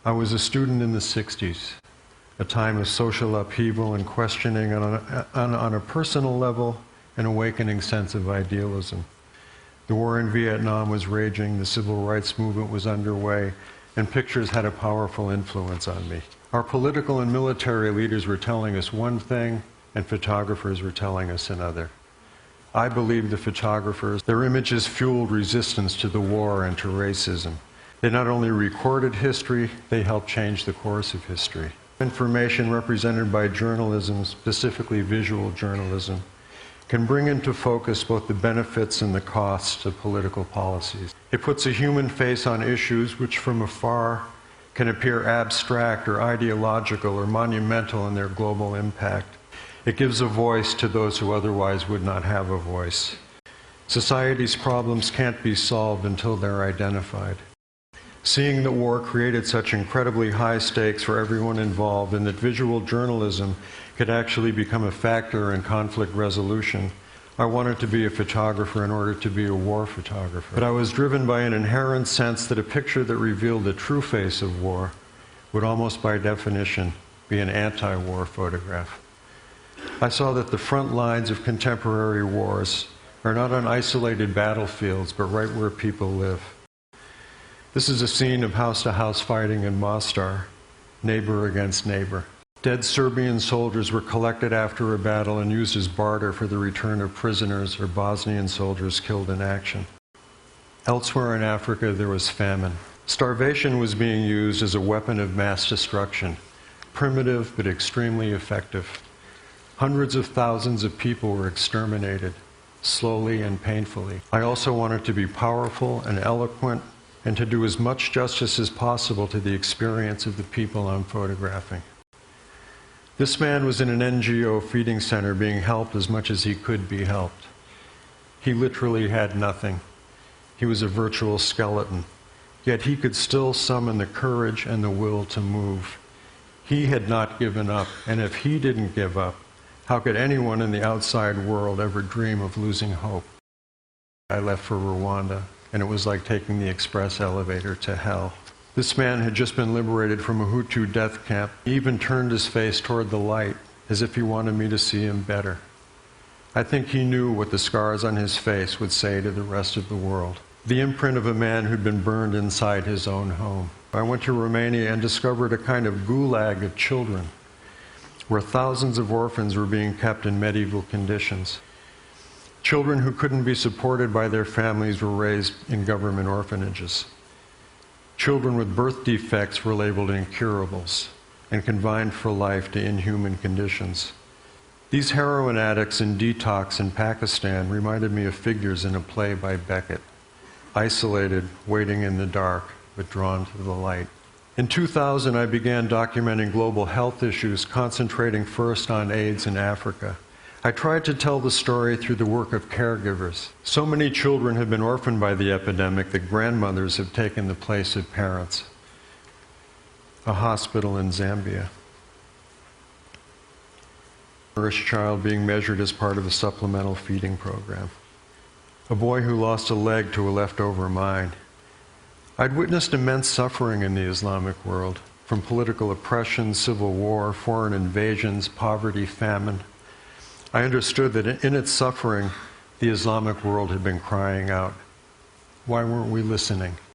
I was a student in the 60s, a time of social upheaval and questioning, and on a personal level, an awakening sense of idealism. The war in Vietnam was raging, the civil rights movement was underway, and pictures had a powerful influence on me. Our political and military leaders were telling us one thing, and photographers were telling us another. I believe the photographers, their images fueled resistance to the war and to racism. They not only recorded history, they helped change the course of history. Information represented by journalism, specifically visual journalism, can bring into focus both the benefits and the costs of political policies. It puts a human face on issues which from afar can appear abstract or ideological or monumental in their global impact. It gives a voice to those who otherwise would not have a voice. Society's problems can't be solved until they're identified. Seeing that war created such incredibly high stakes for everyone involved and that visual journalism could actually become a factor in conflict resolution, I wanted to be a photographer in order to be a war photographer. But I was driven by an inherent sense that a picture that revealed the true face of war would almost by definition be an anti-war photograph. I saw that the front lines of contemporary wars are not on isolated battlefields, but right where people live. This is a scene of house-to-house fighting in Mostar, neighbor against neighbor. Dead Serbian soldiers were collected after a battle and used as barter for the return of prisoners or Bosnian soldiers killed in action. Elsewhere in Africa, there was famine. Starvation was being used as a weapon of mass destruction, primitive but extremely effective. Hundreds of thousands of people were exterminated, slowly and painfully. I also wanted to be powerful and eloquent and to do as much justice as possible to the experience of the people I'm photographing. This man was in an NGO feeding center being helped as much as he could be helped. He literally had nothing. He was a virtual skeleton, yet he could still summon the courage and the will to move. He had not given up, and if he didn't give up, how could anyone in the outside world ever dream of losing hope? I left for Rwanda, and it was like taking the express elevator to hell. This man had just been liberated from a Hutu death camp. He even turned his face toward the light, as if he wanted me to see him better. I think he knew what the scars on his face would say to the rest of the world. The imprint of a man who'd been burned inside his own home. I went to Romania and discovered a kind of gulag of children, where thousands of orphans were being kept in medieval conditions. Children who couldn't be supported by their families were raised in government orphanages. Children with birth defects were labeled incurables and confined for life to inhuman conditions. These heroin addicts in detox in Pakistan reminded me of figures in a play by Beckett, isolated, waiting in the dark, but drawn to the light. In 2000, I began documenting global health issues, concentrating first on AIDS in Africa. I tried to tell the story through the work of caregivers. So many children have been orphaned by the epidemic that grandmothers have taken the place of parents. A hospital in Zambia. A nourished child being measured as part of a supplemental feeding program. A boy who lost a leg to a leftover mine. I'd witnessed immense suffering in the Islamic world, from political oppression, civil war, foreign invasions, poverty, famine. I understood that in its suffering, the Islamic world had been crying out. Why weren't we listening?